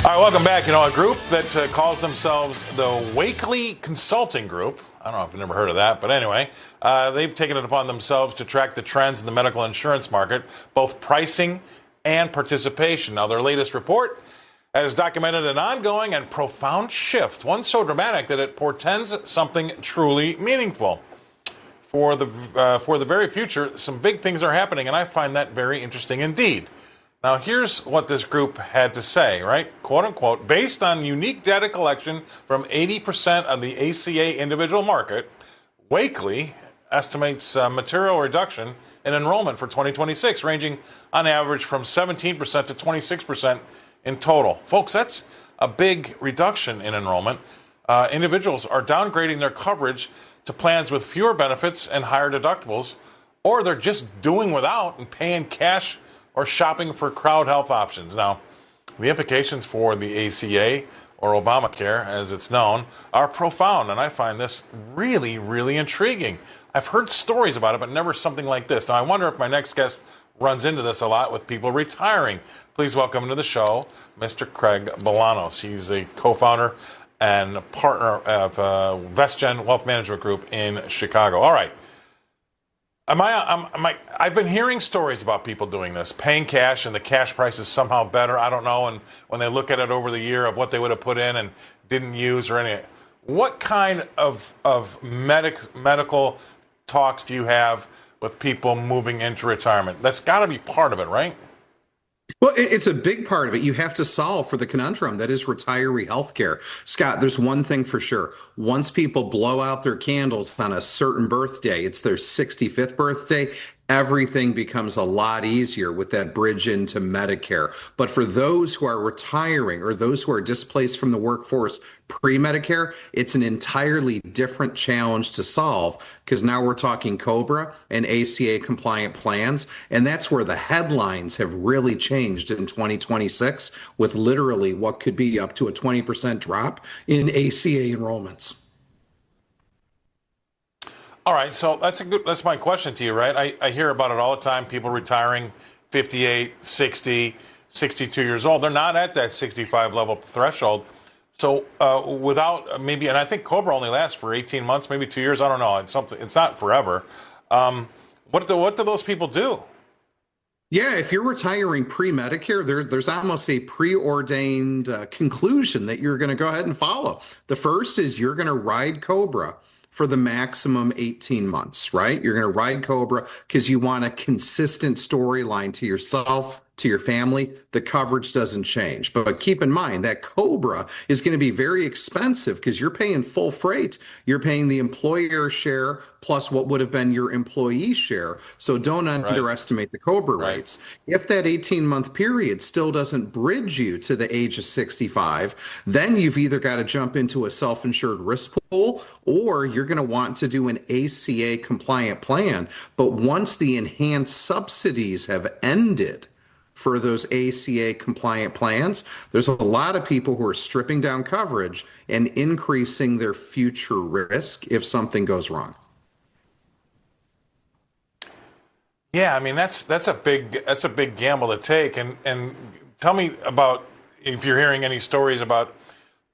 All right, welcome back. A group that calls themselves the Wakely Consulting Group. I don't know if you've never heard of that, but anyway, they've taken it upon themselves to track the trends in the medical insurance market, both pricing and participation. Now, their latest report has documented an ongoing and profound shift, one so dramatic that it portends something truly meaningful. For the very future, some big things are happening, and I find that very interesting indeed. Now, here's what this group had to say, right? Quote unquote, based on unique data collection from 80% of the ACA individual market, Wakely estimates material reduction in enrollment for 2026, ranging on average from 17% to 26% in total. Folks, that's a big reduction in enrollment. Individuals are downgrading their coverage to plans with fewer benefits and higher deductibles, or they're just doing without and paying cash or shopping for crowd health options. Now, the implications for the ACA, or Obamacare as it's known, are profound, and I find this really, really intriguing. I've heard stories about it, but never something like this. Now, I wonder if my next guest runs into this a lot with people retiring. Please welcome to the show, Mr. Craig Bolanos. He's a co-founder and partner of VestGen Wealth Management Group in Chicago. All right. I've been hearing stories about people doing this, paying cash, and the cash price is somehow better. I don't know. And when they look at it over the year of what they would have put in and didn't use or any, what kind of medical talks do you have with people moving into retirement? That's got to be part of it, right? Well, it's a big part of it. You have to solve for the conundrum that is retiree healthcare. Scott, there's one thing for sure. Once people blow out their candles on a certain birthday, it's their 65th birthday, everything becomes a lot easier with that bridge into Medicare. But for those who are retiring or those who are displaced from the workforce pre-Medicare, it's an entirely different challenge to solve because now we're talking COBRA and ACA compliant plans. And that's where the headlines have really changed in 2026 with literally what could be up to a 20% drop in ACA enrollments. All right, so that's my question to you, right? I hear about it all the time, people retiring 58, 60, 62 years old. They're not at that 65 level threshold. So without maybe, and I think COBRA only lasts for 18 months, maybe 2 years. I don't know. It's not forever. What do those people do? Yeah, if you're retiring pre-Medicare, there's almost a preordained conclusion that you're going to go ahead and follow. The first is you're going to ride COBRA for the maximum 18 months, right? You're going to ride COBRA because you want a consistent storyline to yourself, to your family. The coverage doesn't change. But keep in mind that COBRA is going to be very expensive because you're paying full freight. You're paying the employer share plus what would have been your employee share. So don't underestimate the COBRA rates. If that 18-month period still doesn't bridge you to the age of 65, then you've either got to jump into a self-insured risk pool or you're going to want to do an ACA compliant plan. But once the enhanced subsidies have ended for those ACA compliant plans, there's a lot of people who are stripping down coverage and increasing their future risk if something goes wrong. Yeah, I mean that's a big gamble to take. And tell me about if you're hearing any stories about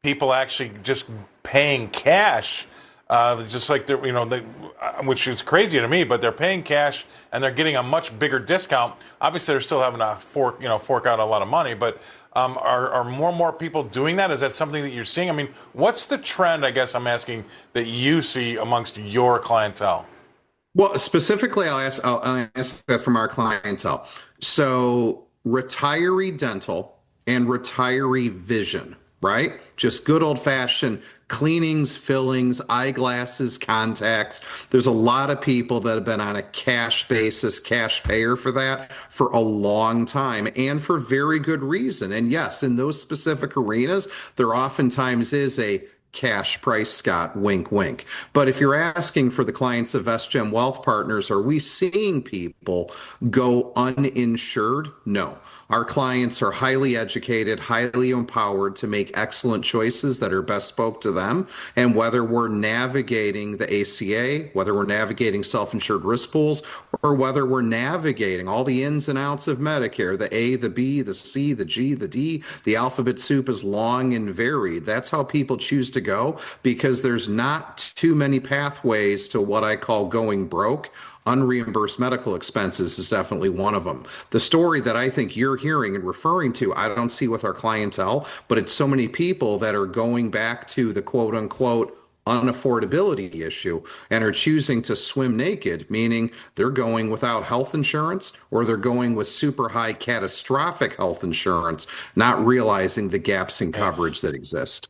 people actually just paying cash, just like they're which is crazy to me, but they're paying cash and they're getting a much bigger discount. Obviously, they're still having to fork out a lot of money, but are more and more people doing that? Is that something that you're seeing? I mean, what's the trend, I guess I'm asking, that you see amongst your clientele? Well, specifically, I'll ask that from our clientele. So retiree dental and retiree vision, right? Just good old fashioned cleanings, fillings, eyeglasses, contacts. There's a lot of people that have been on a cash basis, cash payer for that for a long time and for very good reason. And yes, in those specific arenas, there oftentimes is a cash price, Scott, wink, wink. But if you're asking for the clients of VestGen Wealth Partners, are we seeing people go uninsured? No. Our clients are highly educated, highly empowered to make excellent choices that are best spoke to them. And whether we're navigating the ACA, whether we're navigating self-insured risk pools, or whether we're navigating all the ins and outs of Medicare, the A, the B, the C, the G, the D, the alphabet soup is long and varied. That's how people choose to go, because there's not too many pathways to what I call going broke. Unreimbursed medical expenses is definitely one of them. The story that I think you're hearing and referring to, I don't see with our clientele, but it's so many people that are going back to the quote unquote unaffordability issue and are choosing to swim naked, meaning they're going without health insurance or they're going with super high catastrophic health insurance, not realizing the gaps in coverage that exist.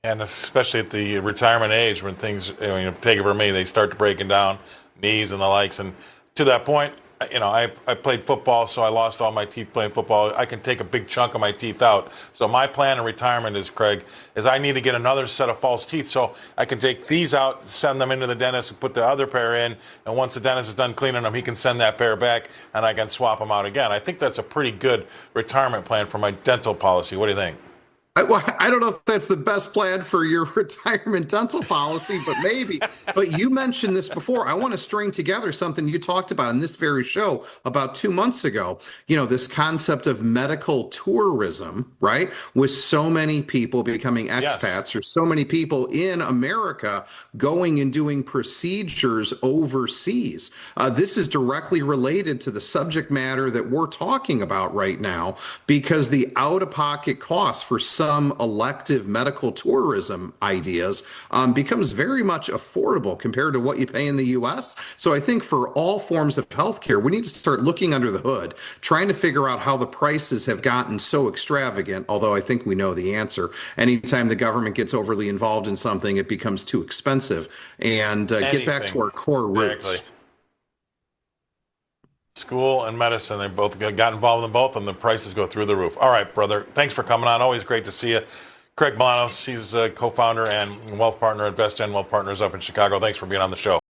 And especially at the retirement age, when things, take it from me, they start breaking down, knees and the likes. And to that point, I played football, so I lost all my teeth playing football. I can take a big chunk of my teeth out. So my plan in retirement is, Craig, is I need to get another set of false teeth so I can take these out, send them into the dentist, and put the other pair in. And once the dentist is done cleaning them, he can send that pair back, and I can swap them out again. I think that's a pretty good retirement plan for my dental policy. What do you think? I don't know if that's the best plan for your retirement dental policy, but maybe. But you mentioned this before. I want to string together something you talked about in this very show about 2 months ago. This concept of medical tourism, right? With so many people becoming expats, yes, or so many people in America going and doing procedures overseas. This is directly related to the subject matter that we're talking about right now, because the out-of-pocket costs for some elective medical tourism ideas becomes very much affordable compared to what you pay in the U.S. So I think for all forms of healthcare, we need to start looking under the hood, trying to figure out how the prices have gotten so extravagant, although I think we know the answer. Anytime the government gets overly involved in something, it becomes too expensive. And get back to our core roots. Exactly. School and medicine, they both got involved in both, and the prices go through the roof. All right, brother. Thanks for coming on. Always great to see you. Craig Bolanos, he's a co-founder and wealth partner at VestGen Wealth Partners up in Chicago. Thanks for being on the show.